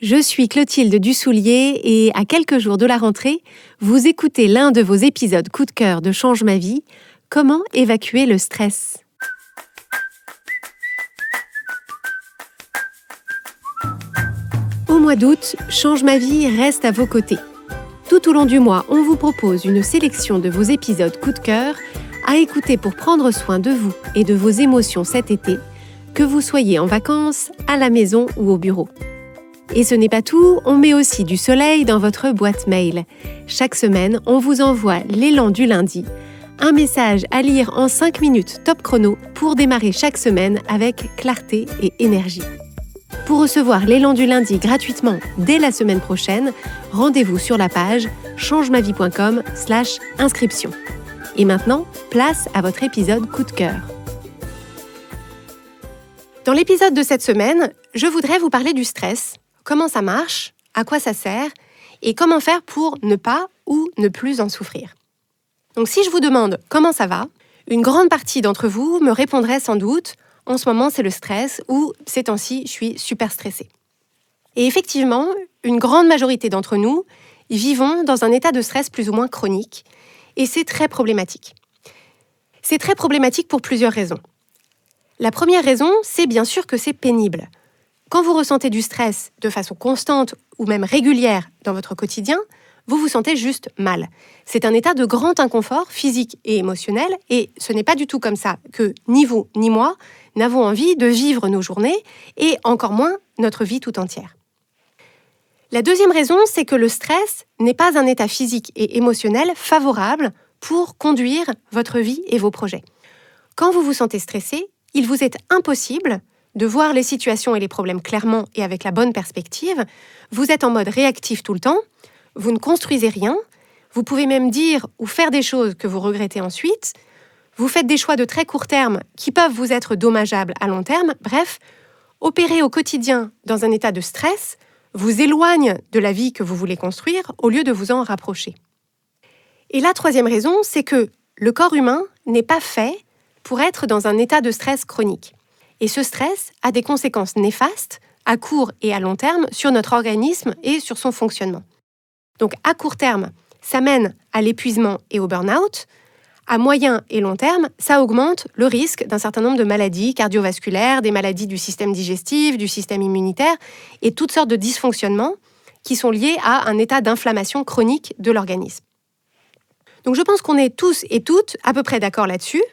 Je suis Clotilde Dussoulier et à quelques jours de la rentrée, vous écoutez l'un de vos épisodes coup de cœur de Change ma vie, comment évacuer le stress. Au mois d'août, Change ma vie reste à vos côtés. Tout au long du mois, on vous propose une sélection de vos épisodes coup de cœur à écouter pour prendre soin de vous et de vos émotions cet été, que vous soyez en vacances, à la maison ou au bureau. Et ce n'est pas tout, on met aussi du soleil dans votre boîte mail. Chaque semaine, on vous envoie l'élan du lundi, un message à lire en 5 minutes top chrono pour démarrer chaque semaine avec clarté et énergie. Pour recevoir l'élan du lundi gratuitement dès la semaine prochaine, rendez-vous sur la page changemavie.com/inscription. Et maintenant, place à votre épisode coup de cœur. Dans l'épisode de cette semaine, je voudrais vous parler du stress. Comment ça marche, à quoi ça sert et comment faire pour ne pas ou ne plus en souffrir. Donc si je vous demande comment ça va, une grande partie d'entre vous me répondrait sans doute « en ce moment c'est le stress » ou « ces temps-ci je suis super stressée ». Et effectivement, une grande majorité d'entre nous vivons dans un état de stress plus ou moins chronique et c'est très problématique. C'est très problématique pour plusieurs raisons. La première raison, c'est bien sûr que c'est pénible. Quand vous ressentez du stress de façon constante ou même régulière dans votre quotidien, vous vous sentez juste mal. C'est un état de grand inconfort physique et émotionnel et ce n'est pas du tout comme ça que ni vous ni moi n'avons envie de vivre nos journées et encore moins notre vie tout entière. La deuxième raison, c'est que le stress n'est pas un état physique et émotionnel favorable pour conduire votre vie et vos projets. Quand vous vous sentez stressé, il vous est impossible de voir les situations et les problèmes clairement et avec la bonne perspective. Vous êtes en mode réactif tout le temps, vous ne construisez rien, vous pouvez même dire ou faire des choses que vous regrettez ensuite, vous faites des choix de très court terme qui peuvent vous être dommageables à long terme. Bref, opérer au quotidien dans un état de stress vous éloigne de la vie que vous voulez construire au lieu de vous en rapprocher. Et la troisième raison, c'est que le corps humain n'est pas fait pour être dans un état de stress chronique. Et ce stress a des conséquences néfastes à court et à long terme sur notre organisme et sur son fonctionnement. Donc à court terme, ça mène à l'épuisement et au burn-out. À moyen et long terme, ça augmente le risque d'un certain nombre de maladies cardiovasculaires, des maladies du système digestif, du système immunitaire et toutes sortes de dysfonctionnements qui sont liés à un état d'inflammation chronique de l'organisme. Donc je pense qu'on est tous et toutes à peu près d'accord là-dessus.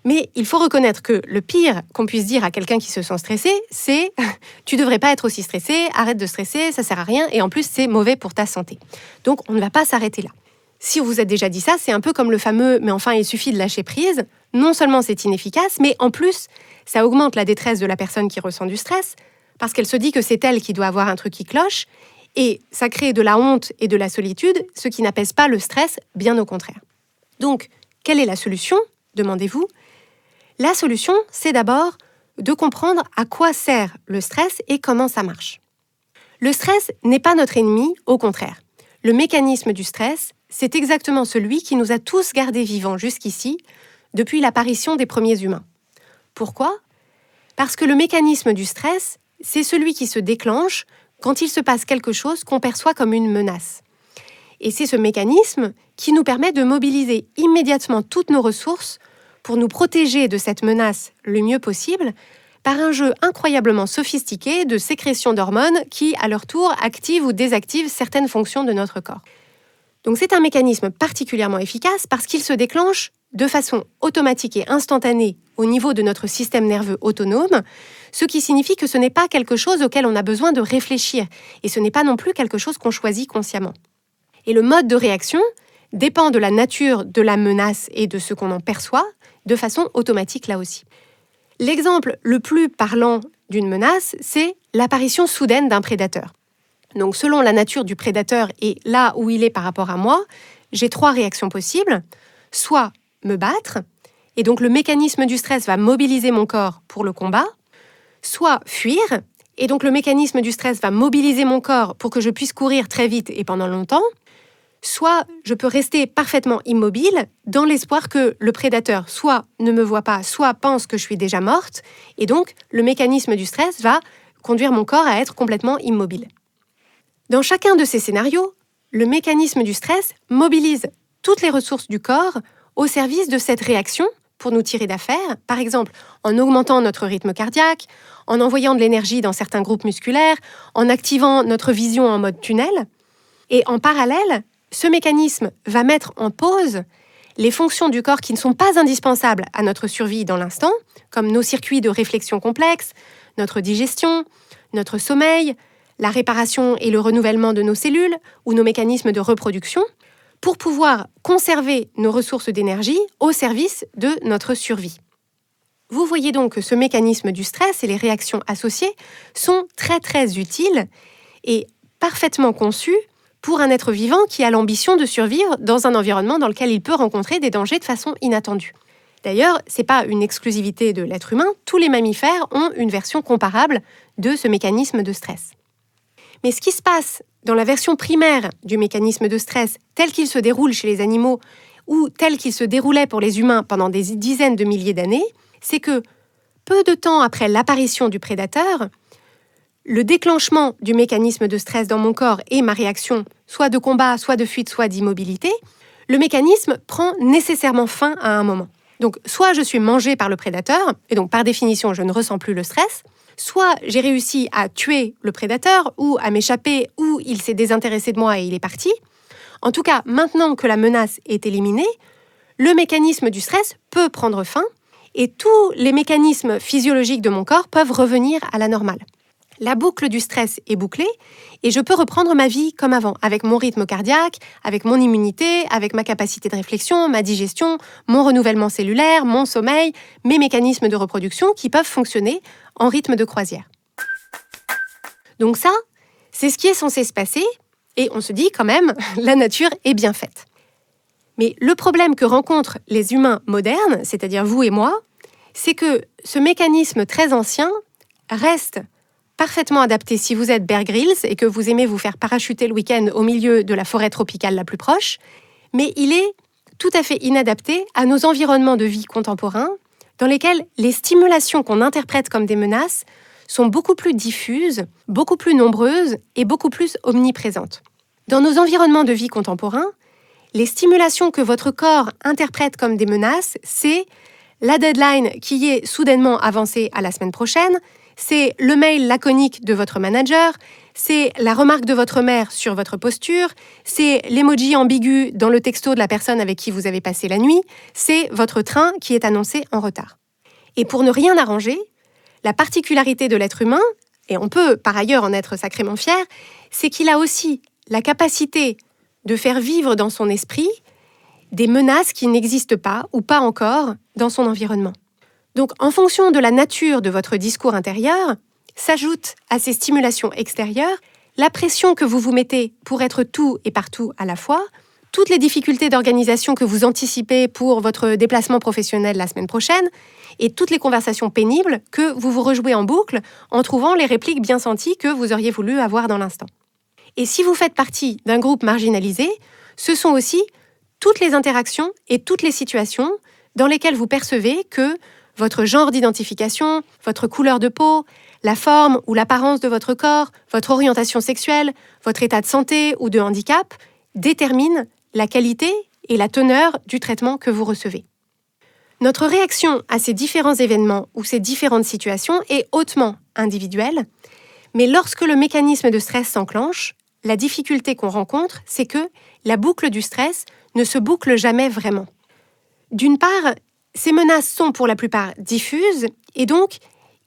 Mais il faut reconnaître que le pire qu'on puisse dire à quelqu'un qui se sent stressé, c'est « tu devrais pas être aussi stressé, arrête de stresser, ça sert à rien et en plus c'est mauvais pour ta santé ». Donc on ne va pas s'arrêter là. Si vous vous êtes déjà dit ça, c'est un peu comme le fameux « mais enfin il suffit de lâcher prise ». Non seulement c'est inefficace, mais en plus ça augmente la détresse de la personne qui ressent du stress parce qu'elle se dit que c'est elle qui doit avoir un truc qui cloche et ça crée de la honte et de la solitude, ce qui n'apaise pas le stress, bien au contraire. Donc, quelle est la solution ? Demandez-vous. La solution, c'est d'abord de comprendre à quoi sert le stress et comment ça marche. Le stress n'est pas notre ennemi, au contraire. Le mécanisme du stress, c'est exactement celui qui nous a tous gardés vivants jusqu'ici, depuis l'apparition des premiers humains. Pourquoi ? Parce que le mécanisme du stress, c'est celui qui se déclenche quand il se passe quelque chose qu'on perçoit comme une menace. Et c'est ce mécanisme qui nous permet de mobiliser immédiatement toutes nos ressources pour nous protéger de cette menace le mieux possible par un jeu incroyablement sophistiqué de sécrétion d'hormones qui, à leur tour, activent ou désactivent certaines fonctions de notre corps. Donc c'est un mécanisme particulièrement efficace parce qu'il se déclenche de façon automatique et instantanée au niveau de notre système nerveux autonome, ce qui signifie que ce n'est pas quelque chose auquel on a besoin de réfléchir et ce n'est pas non plus quelque chose qu'on choisit consciemment. Et le mode de réaction dépend de la nature de la menace et de ce qu'on en perçoit, de façon automatique là aussi. L'exemple le plus parlant d'une menace, c'est l'apparition soudaine d'un prédateur. Donc selon la nature du prédateur et là où il est par rapport à moi, j'ai 3 réactions possibles. Soit me battre, et donc le mécanisme du stress va mobiliser mon corps pour le combat. Soit fuir, et donc le mécanisme du stress va mobiliser mon corps pour que je puisse courir très vite et pendant longtemps. Soit je peux rester parfaitement immobile dans l'espoir que le prédateur soit ne me voit pas, soit pense que je suis déjà morte. Et donc, le mécanisme du stress va conduire mon corps à être complètement immobile. Dans chacun de ces scénarios, le mécanisme du stress mobilise toutes les ressources du corps au service de cette réaction pour nous tirer d'affaire, par exemple en augmentant notre rythme cardiaque, en envoyant de l'énergie dans certains groupes musculaires, en activant notre vision en mode tunnel. Et en parallèle, ce mécanisme va mettre en pause les fonctions du corps qui ne sont pas indispensables à notre survie dans l'instant, comme nos circuits de réflexion complexes, notre digestion, notre sommeil, la réparation et le renouvellement de nos cellules ou nos mécanismes de reproduction, pour pouvoir conserver nos ressources d'énergie au service de notre survie. Vous voyez donc que ce mécanisme du stress et les réactions associées sont très très utiles et parfaitement conçus pour un être vivant qui a l'ambition de survivre dans un environnement dans lequel il peut rencontrer des dangers de façon inattendue. D'ailleurs, ce n'est pas une exclusivité de l'être humain, tous les mammifères ont une version comparable de ce mécanisme de stress. Mais ce qui se passe dans la version primaire du mécanisme de stress, tel qu'il se déroule chez les animaux ou tel qu'il se déroulait pour les humains pendant des dizaines de milliers d'années, c'est que peu de temps après l'apparition du prédateur, le déclenchement du mécanisme de stress dans mon corps et ma réaction, soit de combat, soit de fuite, soit d'immobilité, le mécanisme prend nécessairement fin à un moment. Donc, soit je suis mangé par le prédateur, et donc par définition, je ne ressens plus le stress, soit j'ai réussi à tuer le prédateur, ou à m'échapper, ou il s'est désintéressé de moi et il est parti. En tout cas, maintenant que la menace est éliminée, le mécanisme du stress peut prendre fin, et tous les mécanismes physiologiques de mon corps peuvent revenir à la normale. La boucle du stress est bouclée et je peux reprendre ma vie comme avant, avec mon rythme cardiaque, avec mon immunité, avec ma capacité de réflexion, ma digestion, mon renouvellement cellulaire, mon sommeil, mes mécanismes de reproduction qui peuvent fonctionner en rythme de croisière. Donc ça, c'est ce qui est censé se passer et on se dit quand même, la nature est bien faite. Mais le problème que rencontrent les humains modernes, c'est-à-dire vous et moi, c'est que ce mécanisme très ancien reste parfaitement adapté si vous êtes Bear Grylls et que vous aimez vous faire parachuter le week-end au milieu de la forêt tropicale la plus proche, mais il est tout à fait inadapté à nos environnements de vie contemporains dans lesquels les stimulations qu'on interprète comme des menaces sont beaucoup plus diffuses, beaucoup plus nombreuses et beaucoup plus omniprésentes. Dans nos environnements de vie contemporains, les stimulations que votre corps interprète comme des menaces, c'est la deadline qui est soudainement avancée à la semaine prochaine, c'est le mail laconique de votre manager, c'est la remarque de votre mère sur votre posture, c'est l'emoji ambigu dans le texto de la personne avec qui vous avez passé la nuit, c'est votre train qui est annoncé en retard. Et pour ne rien arranger, la particularité de l'être humain, et on peut par ailleurs en être sacrément fier, c'est qu'il a aussi la capacité de faire vivre dans son esprit des menaces qui n'existent pas ou pas encore dans son environnement. Donc, en fonction de la nature de votre discours intérieur, s'ajoute à ces stimulations extérieures la pression que vous vous mettez pour être tout et partout à la fois, toutes les difficultés d'organisation que vous anticipez pour votre déplacement professionnel la semaine prochaine, et toutes les conversations pénibles que vous vous rejouez en boucle en trouvant les répliques bien senties que vous auriez voulu avoir dans l'instant. Et si vous faites partie d'un groupe marginalisé, ce sont aussi toutes les interactions et toutes les situations dans lesquelles vous percevez que votre genre d'identification, votre couleur de peau, la forme ou l'apparence de votre corps, votre orientation sexuelle, votre état de santé ou de handicap déterminent la qualité et la teneur du traitement que vous recevez. Notre réaction à ces différents événements ou ces différentes situations est hautement individuelle, mais lorsque le mécanisme de stress s'enclenche, la difficulté qu'on rencontre, c'est que la boucle du stress ne se boucle jamais vraiment. D'une part, ces menaces sont pour la plupart diffuses et donc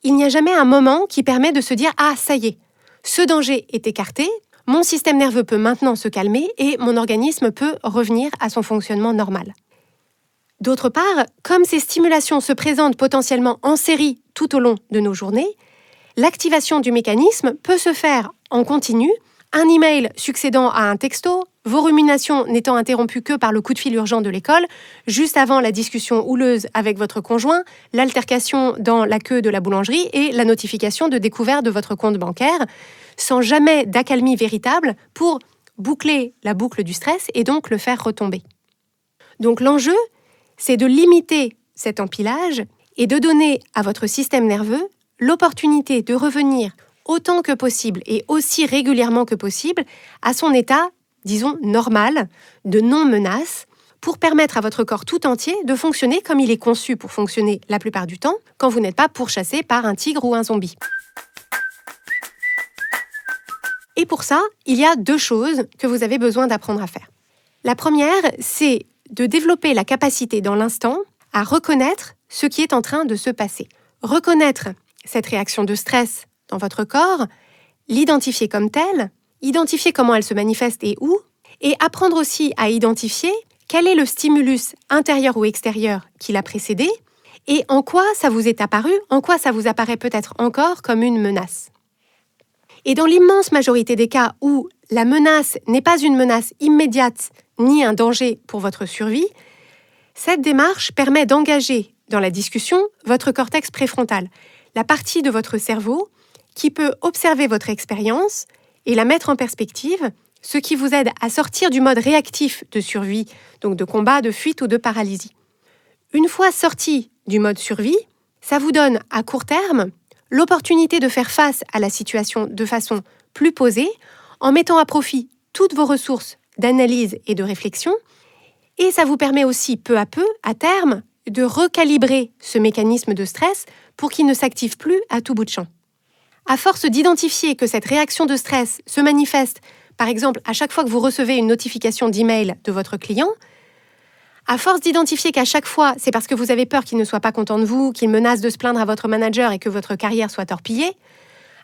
il n'y a jamais un moment qui permet de se dire « Ah, ça y est, ce danger est écarté, mon système nerveux peut maintenant se calmer et mon organisme peut revenir à son fonctionnement normal. » D'autre part, comme ces stimulations se présentent potentiellement en série tout au long de nos journées, l'activation du mécanisme peut se faire en continu, un email succédant à un texto, vos ruminations n'étant interrompues que par le coup de fil urgent de l'école, juste avant la discussion houleuse avec votre conjoint, l'altercation dans la queue de la boulangerie et la notification de découvert de votre compte bancaire, sans jamais d'accalmie véritable pour boucler la boucle du stress et donc le faire retomber. Donc l'enjeu, c'est de limiter cet empilage et de donner à votre système nerveux l'opportunité de revenir autant que possible et aussi régulièrement que possible à son état, disons, normal, de non-menace, pour permettre à votre corps tout entier de fonctionner comme il est conçu pour fonctionner la plupart du temps, quand vous n'êtes pas pourchassé par un tigre ou un zombie. Et pour ça, il y a 2 choses que vous avez besoin d'apprendre à faire. La première, c'est de développer la capacité dans l'instant à reconnaître ce qui est en train de se passer. Reconnaître cette réaction de stress dans votre corps, l'identifier comme telle, identifier comment elle se manifeste et où, et apprendre aussi à identifier quel est le stimulus intérieur ou extérieur qui l'a précédé et en quoi ça vous est apparu, en quoi ça vous apparaît peut-être encore comme une menace. Et dans l'immense majorité des cas où la menace n'est pas une menace immédiate ni un danger pour votre survie, cette démarche permet d'engager dans la discussion votre cortex préfrontal, la partie de votre cerveau qui peut observer votre expérience et la mettre en perspective, ce qui vous aide à sortir du mode réactif de survie, donc de combat, de fuite ou de paralysie. Une fois sorti du mode survie, ça vous donne à court terme l'opportunité de faire face à la situation de façon plus posée, en mettant à profit toutes vos ressources d'analyse et de réflexion, et ça vous permet aussi peu à peu, à terme, de recalibrer ce mécanisme de stress pour qu'il ne s'active plus à tout bout de champ. À force d'identifier que cette réaction de stress se manifeste, par exemple, à chaque fois que vous recevez une notification d'email de votre client, à force d'identifier qu'à chaque fois, c'est parce que vous avez peur qu'il ne soit pas content de vous, qu'il menace de se plaindre à votre manager et que votre carrière soit torpillée,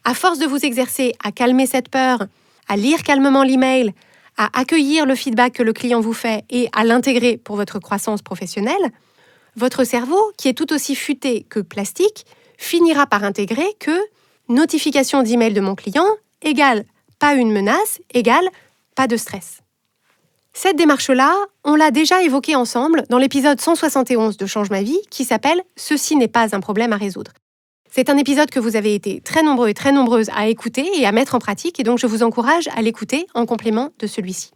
à force de vous exercer à calmer cette peur, à lire calmement l'email, à accueillir le feedback que le client vous fait et à l'intégrer pour votre croissance professionnelle, votre cerveau, qui est tout aussi futé que plastique, finira par intégrer que notification d'email de mon client égale pas une menace égale pas de stress. Cette démarche-là, on l'a déjà évoquée ensemble dans l'épisode 171 de Change ma vie qui s'appelle « Ceci n'est pas un problème à résoudre ». C'est un épisode que vous avez été très nombreux et très nombreuses à écouter et à mettre en pratique et donc je vous encourage à l'écouter en complément de celui-ci.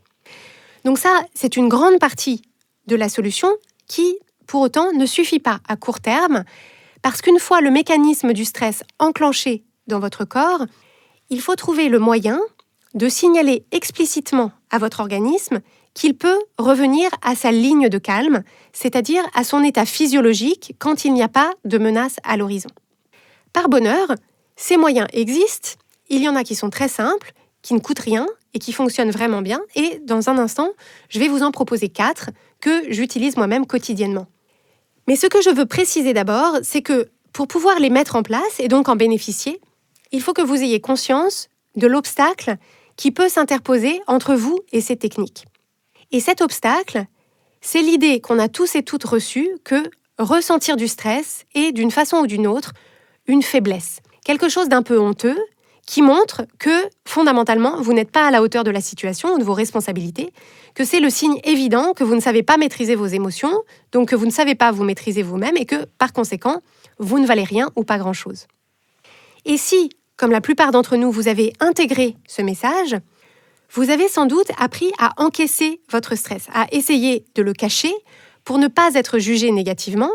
Donc ça, c'est une grande partie de la solution qui, pour autant, ne suffit pas à court terme parce qu'une fois le mécanisme du stress enclenché dans votre corps, il faut trouver le moyen de signaler explicitement à votre organisme qu'il peut revenir à sa ligne de calme, c'est-à-dire à son état physiologique quand il n'y a pas de menace à l'horizon. Par bonheur, ces moyens existent, il y en a qui sont très simples, qui ne coûtent rien et qui fonctionnent vraiment bien, et dans un instant, je vais vous en proposer 4 que j'utilise moi-même quotidiennement. Mais ce que je veux préciser d'abord, c'est que pour pouvoir les mettre en place et donc en bénéficier, il faut que vous ayez conscience de l'obstacle qui peut s'interposer entre vous et ces techniques. Et cet obstacle, c'est l'idée qu'on a tous et toutes reçue que ressentir du stress est, d'une façon ou d'une autre, une faiblesse. Quelque chose d'un peu honteux qui montre que, fondamentalement, vous n'êtes pas à la hauteur de la situation ou de vos responsabilités, que c'est le signe évident que vous ne savez pas maîtriser vos émotions, donc que vous ne savez pas vous maîtriser vous-même et que, par conséquent, vous ne valez rien ou pas grand-chose. Et si, comme la plupart d'entre nous, vous avez intégré ce message, vous avez sans doute appris à encaisser votre stress, à essayer de le cacher pour ne pas être jugé négativement.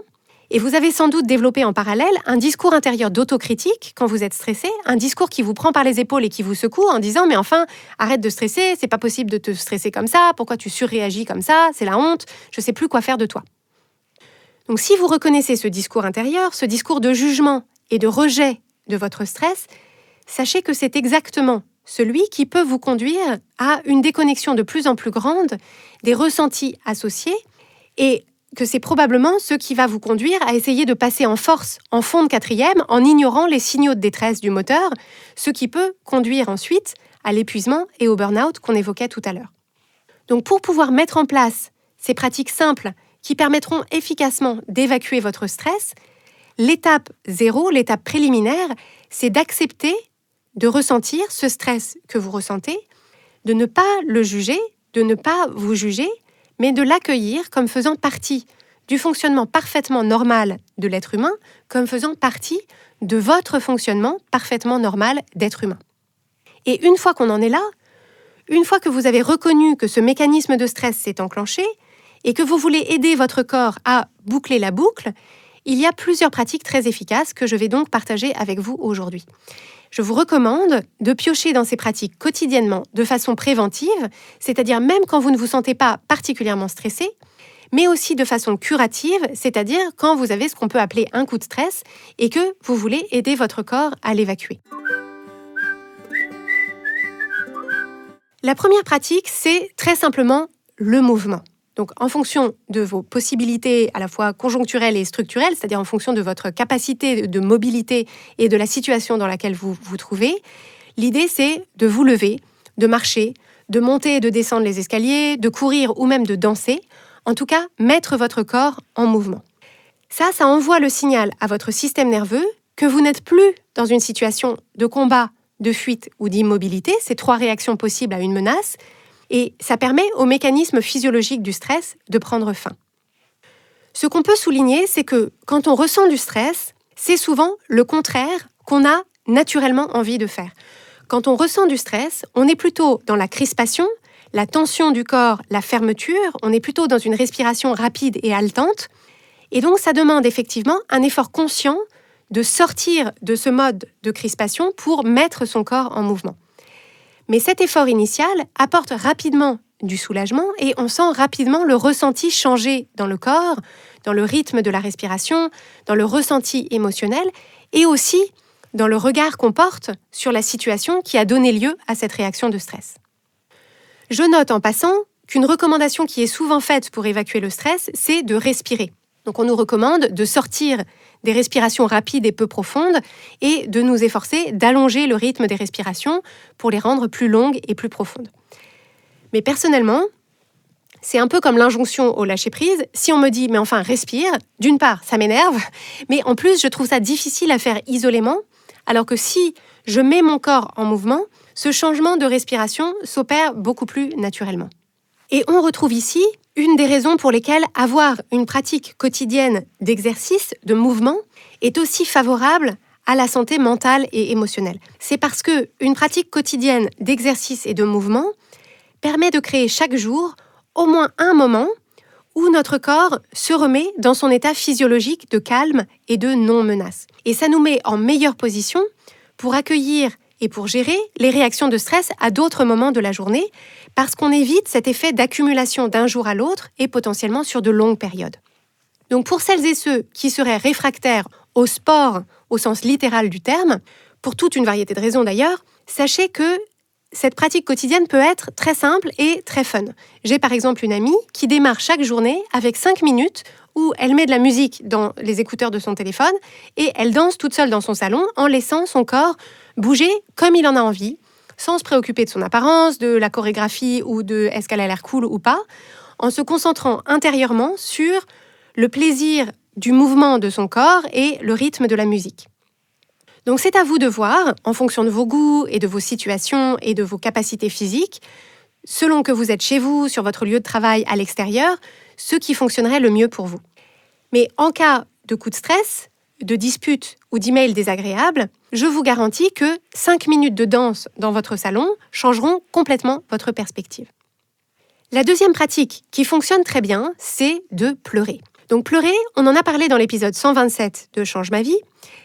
Et vous avez sans doute développé en parallèle un discours intérieur d'autocritique quand vous êtes stressé, un discours qui vous prend par les épaules et qui vous secoue en disant « mais enfin, arrête de stresser, c'est pas possible de te stresser comme ça, pourquoi tu surréagis comme ça, c'est la honte, je sais plus quoi faire de toi ». Donc si vous reconnaissez ce discours intérieur, ce discours de jugement et de rejet de votre stress, sachez que c'est exactement celui qui peut vous conduire à une déconnexion de plus en plus grande des ressentis associés et que c'est probablement ce qui va vous conduire à essayer de passer en force, en fond de quatrième, en ignorant les signaux de détresse du moteur, ce qui peut conduire ensuite à l'épuisement et au burn-out qu'on évoquait tout à l'heure. Donc pour pouvoir mettre en place ces pratiques simples qui permettront efficacement d'évacuer votre stress, l'étape 0, l'étape préliminaire, c'est d'accepter de ressentir ce stress que vous ressentez, de ne pas le juger, de ne pas vous juger, mais de l'accueillir comme faisant partie du fonctionnement parfaitement normal de l'être humain, comme faisant partie de votre fonctionnement parfaitement normal d'être humain. Et une fois qu'on en est là, une fois que vous avez reconnu que ce mécanisme de stress s'est enclenché et que vous voulez aider votre corps à boucler la boucle, il y a plusieurs pratiques très efficaces que je vais donc partager avec vous aujourd'hui. Je vous recommande de piocher dans ces pratiques quotidiennement de façon préventive, c'est-à-dire même quand vous ne vous sentez pas particulièrement stressé, mais aussi de façon curative, c'est-à-dire quand vous avez ce qu'on peut appeler un coup de stress et que vous voulez aider votre corps à l'évacuer. La première pratique, c'est très simplement le mouvement. Donc, en fonction de vos possibilités à la fois conjoncturelles et structurelles, c'est-à-dire en fonction de votre capacité de mobilité et de la situation dans laquelle vous vous trouvez, l'idée, c'est de vous lever, de marcher, de monter et de descendre les escaliers, de courir ou même de danser. En tout cas, mettre votre corps en mouvement. Ça envoie le signal à votre système nerveux que vous n'êtes plus dans une situation de combat, de fuite ou d'immobilité, ces 3 réactions possibles à une menace, et ça permet au mécanisme physiologique du stress de prendre fin. Ce qu'on peut souligner, c'est que quand on ressent du stress, c'est souvent le contraire qu'on a naturellement envie de faire. Quand on ressent du stress, on est plutôt dans la crispation, la tension du corps, la fermeture, on est plutôt dans une respiration rapide et haletante, et donc ça demande effectivement un effort conscient de sortir de ce mode de crispation pour mettre son corps en mouvement. Mais cet effort initial apporte rapidement du soulagement et on sent rapidement le ressenti changer dans le corps, dans le rythme de la respiration, dans le ressenti émotionnel et aussi dans le regard qu'on porte sur la situation qui a donné lieu à cette réaction de stress. Je note en passant qu'une recommandation qui est souvent faite pour évacuer le stress, c'est de respirer. Donc on nous recommande de sortir des respirations rapides et peu profondes et de nous efforcer d'allonger le rythme des respirations pour les rendre plus longues et plus profondes. Mais personnellement, c'est un peu comme l'injonction au lâcher-prise. Si on me dit « mais enfin, respire », d'une part, ça m'énerve, mais en plus, je trouve ça difficile à faire isolément, alors que si je mets mon corps en mouvement, ce changement de respiration s'opère beaucoup plus naturellement. Et on retrouve ici une des raisons pour lesquelles avoir une pratique quotidienne d'exercice, de mouvement, est aussi favorable à la santé mentale et émotionnelle. C'est parce qu'une pratique quotidienne d'exercice et de mouvement permet de créer chaque jour au moins un moment où notre corps se remet dans son état physiologique de calme et de non-menace. Et ça nous met en meilleure position pour accueillir et pour gérer les réactions de stress à d'autres moments de la journée, parce qu'on évite cet effet d'accumulation d'un jour à l'autre et potentiellement sur de longues périodes. Donc pour celles et ceux qui seraient réfractaires au sport au sens littéral du terme, pour toute une variété de raisons d'ailleurs, sachez que cette pratique quotidienne peut être très simple et très fun. J'ai par exemple une amie qui démarre chaque journée avec 5 minutes où elle met de la musique dans les écouteurs de son téléphone et elle danse toute seule dans son salon en laissant son corps bouger comme il en a envie, sans se préoccuper de son apparence, de la chorégraphie ou de est-ce qu'elle a l'air cool ou pas, en se concentrant intérieurement sur le plaisir du mouvement de son corps et le rythme de la musique. Donc c'est à vous de voir, en fonction de vos goûts et de vos situations et de vos capacités physiques, selon que vous êtes chez vous, sur votre lieu de travail, à l'extérieur, ce qui fonctionnerait le mieux pour vous. Mais en cas de coup de stress, de dispute ou d'email désagréable, je vous garantis que 5 minutes de danse dans votre salon changeront complètement votre perspective. La deuxième pratique qui fonctionne très bien, c'est de pleurer. Donc pleurer, on en a parlé dans l'épisode 127 de Change ma vie,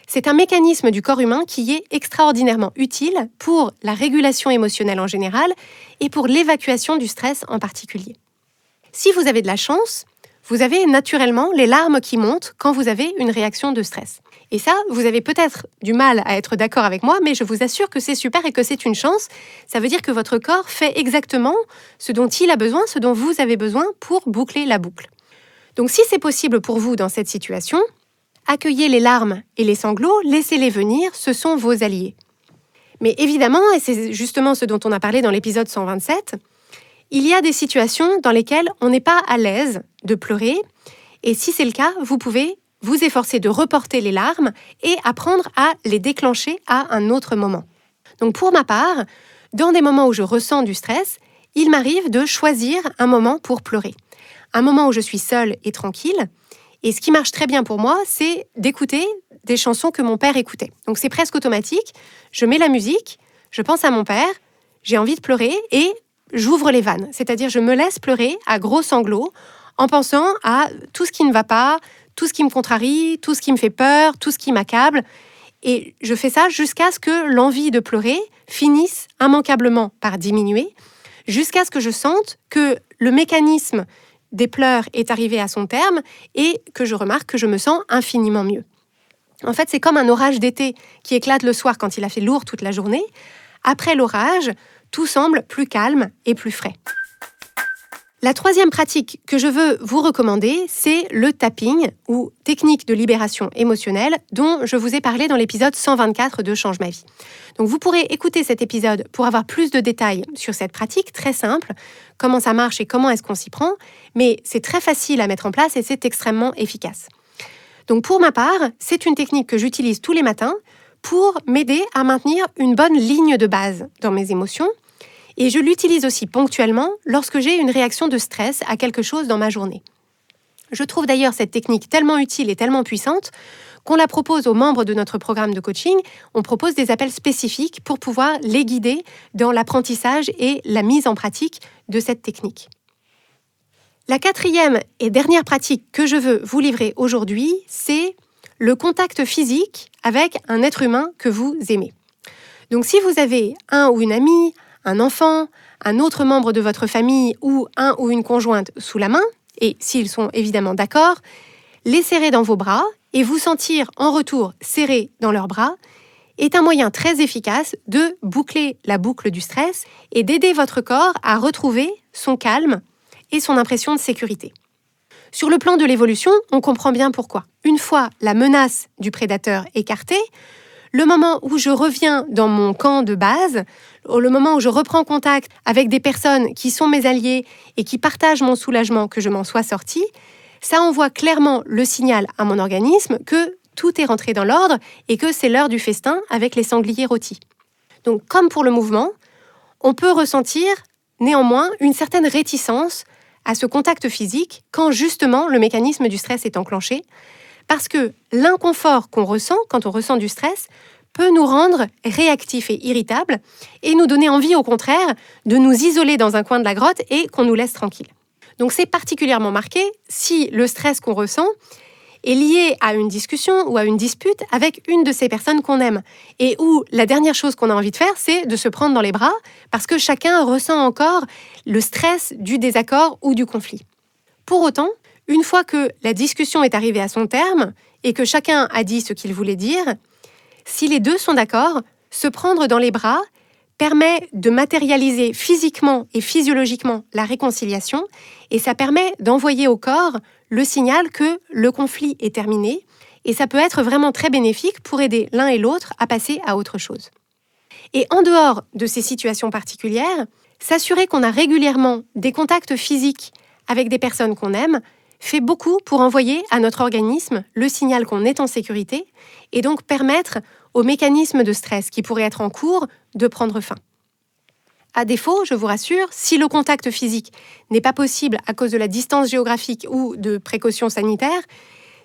c'est un mécanisme du corps humain qui est extraordinairement utile pour la régulation émotionnelle en général et pour l'évacuation du stress en particulier. Si vous avez de la chance, vous avez naturellement les larmes qui montent quand vous avez une réaction de stress. Et ça, vous avez peut-être du mal à être d'accord avec moi, mais je vous assure que c'est super et que c'est une chance. Ça veut dire que votre corps fait exactement ce dont il a besoin, ce dont vous avez besoin pour boucler la boucle. Donc si c'est possible pour vous dans cette situation, accueillez les larmes et les sanglots, laissez-les venir, ce sont vos alliés. Mais évidemment, et c'est justement ce dont on a parlé dans l'épisode 127, il y a des situations dans lesquelles on n'est pas à l'aise de pleurer, et si c'est le cas, vous pouvez vous efforcer de reporter les larmes et apprendre à les déclencher à un autre moment. Donc pour ma part, dans des moments où je ressens du stress, il m'arrive de choisir un moment pour pleurer. Un moment où je suis seule et tranquille. Et ce qui marche très bien pour moi, c'est d'écouter des chansons que mon père écoutait. Donc c'est presque automatique. Je mets la musique, je pense à mon père, j'ai envie de pleurer et j'ouvre les vannes. C'est-à-dire je me laisse pleurer à gros sanglots en pensant à tout ce qui ne va pas, tout ce qui me contrarie, tout ce qui me fait peur, tout ce qui m'accable. Et je fais ça jusqu'à ce que l'envie de pleurer finisse immanquablement par diminuer, jusqu'à ce que je sente que le mécanisme des pleurs est arrivé à son terme et que je remarque que je me sens infiniment mieux. En fait, c'est comme un orage d'été qui éclate le soir quand il a fait lourd toute la journée. Après l'orage, tout semble plus calme et plus frais. La troisième pratique que je veux vous recommander, c'est le tapping ou technique de libération émotionnelle dont je vous ai parlé dans l'épisode 124 de Change ma vie. Donc vous pourrez écouter cet épisode pour avoir plus de détails sur cette pratique très simple, comment ça marche et comment est-ce qu'on s'y prend, mais c'est très facile à mettre en place et c'est extrêmement efficace. Donc pour ma part, c'est une technique que j'utilise tous les matins pour m'aider à maintenir une bonne ligne de base dans mes émotions. Et je l'utilise aussi ponctuellement lorsque j'ai une réaction de stress à quelque chose dans ma journée. Je trouve d'ailleurs cette technique tellement utile et tellement puissante qu'on la propose aux membres de notre programme de coaching. On propose des appels spécifiques pour pouvoir les guider dans l'apprentissage et la mise en pratique de cette technique. La quatrième et dernière pratique que je veux vous livrer aujourd'hui, c'est le contact physique avec un être humain que vous aimez. Donc si vous avez un ou une amie, un enfant, un autre membre de votre famille ou un ou une conjointe sous la main, et s'ils sont évidemment d'accord, les serrer dans vos bras et vous sentir en retour serré dans leurs bras est un moyen très efficace de boucler la boucle du stress et d'aider votre corps à retrouver son calme et son impression de sécurité. Sur le plan de l'évolution, on comprend bien pourquoi. Une fois la menace du prédateur écartée, le moment où je reviens dans mon camp de base, le moment où je reprends contact avec des personnes qui sont mes alliés et qui partagent mon soulagement que je m'en sois sorti, ça envoie clairement le signal à mon organisme que tout est rentré dans l'ordre et que c'est l'heure du festin avec les sangliers rôtis. Donc, comme pour le mouvement, on peut ressentir néanmoins une certaine réticence à ce contact physique quand justement le mécanisme du stress est enclenché, parce que l'inconfort qu'on ressent quand on ressent du stress peut nous rendre réactifs et irritables et nous donner envie au contraire de nous isoler dans un coin de la grotte et qu'on nous laisse tranquille. Donc c'est particulièrement marqué si le stress qu'on ressent est lié à une discussion ou à une dispute avec une de ces personnes qu'on aime et où la dernière chose qu'on a envie de faire, c'est de se prendre dans les bras parce que chacun ressent encore le stress du désaccord ou du conflit. Pour autant, une fois que la discussion est arrivée à son terme et que chacun a dit ce qu'il voulait dire, si les deux sont d'accord, se prendre dans les bras permet de matérialiser physiquement et physiologiquement la réconciliation et ça permet d'envoyer au corps le signal que le conflit est terminé et ça peut être vraiment très bénéfique pour aider l'un et l'autre à passer à autre chose. Et en dehors de ces situations particulières, s'assurer qu'on a régulièrement des contacts physiques avec des personnes qu'on aime fait beaucoup pour envoyer à notre organisme le signal qu'on est en sécurité et donc permettre au mécanisme de stress qui pourrait être en cours de prendre fin. À défaut, je vous rassure, si le contact physique n'est pas possible à cause de la distance géographique ou de précautions sanitaires,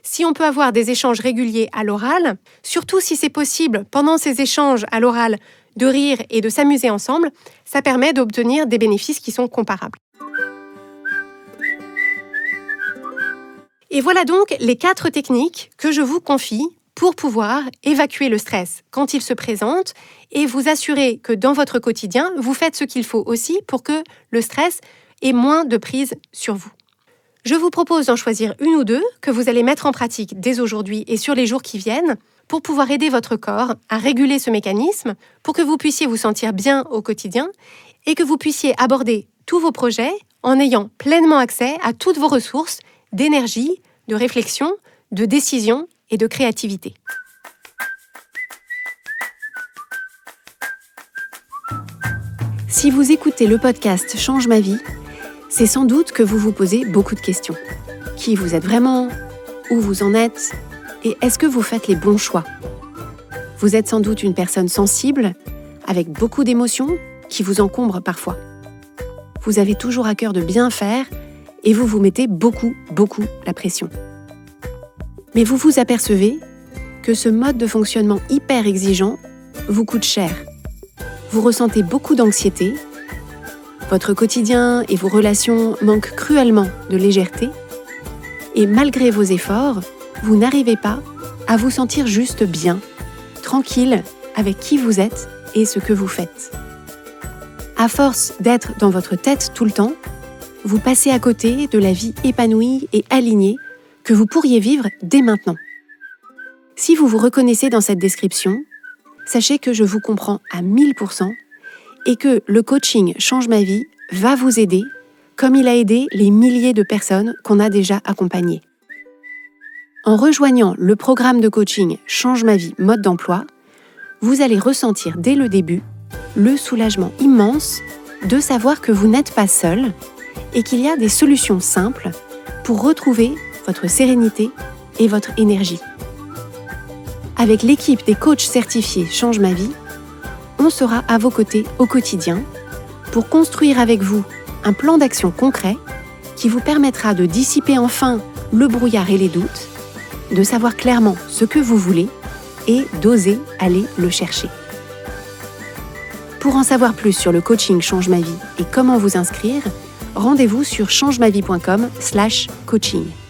si on peut avoir des échanges réguliers à l'oral, surtout si c'est possible pendant ces échanges à l'oral de rire et de s'amuser ensemble, ça permet d'obtenir des bénéfices qui sont comparables. Et voilà donc les 4 techniques que je vous confie pour pouvoir évacuer le stress quand il se présente et vous assurer que dans votre quotidien, vous faites ce qu'il faut aussi pour que le stress ait moins de prise sur vous. Je vous propose d'en choisir une ou deux que vous allez mettre en pratique dès aujourd'hui et sur les jours qui viennent pour pouvoir aider votre corps à réguler ce mécanisme, pour que vous puissiez vous sentir bien au quotidien et que vous puissiez aborder tous vos projets en ayant pleinement accès à toutes vos ressources d'énergie, de réflexion, de décision et de créativité. Si vous écoutez le podcast Change ma vie, c'est sans doute que vous vous posez beaucoup de questions. Qui vous êtes vraiment ? Où vous en êtes ? Et est-ce que vous faites les bons choix ? Vous êtes sans doute une personne sensible, avec beaucoup d'émotions qui vous encombrent parfois. Vous avez toujours à cœur de bien faire et vous vous mettez beaucoup la pression. Mais vous vous apercevez que ce mode de fonctionnement hyper exigeant vous coûte cher. Vous ressentez beaucoup d'anxiété, votre quotidien et vos relations manquent cruellement de légèreté, et malgré vos efforts, vous n'arrivez pas à vous sentir juste bien, tranquille avec qui vous êtes et ce que vous faites. À force d'être dans votre tête tout le temps, vous passez à côté de la vie épanouie et alignée que vous pourriez vivre dès maintenant. Si vous vous reconnaissez dans cette description, sachez que je vous comprends à 1000% et que le coaching Change ma vie va vous aider comme il a aidé les milliers de personnes qu'on a déjà accompagnées. En rejoignant le programme de coaching Change ma vie mode d'emploi, vous allez ressentir dès le début le soulagement immense de savoir que vous n'êtes pas seul et qu'il y a des solutions simples pour retrouver votre sérénité et votre énergie. Avec l'équipe des coachs certifiés Change ma vie, on sera à vos côtés au quotidien pour construire avec vous un plan d'action concret qui vous permettra de dissiper enfin le brouillard et les doutes, de savoir clairement ce que vous voulez et d'oser aller le chercher. Pour en savoir plus sur le coaching Change ma vie et comment vous inscrire, rendez-vous sur changemavie.com/coaching.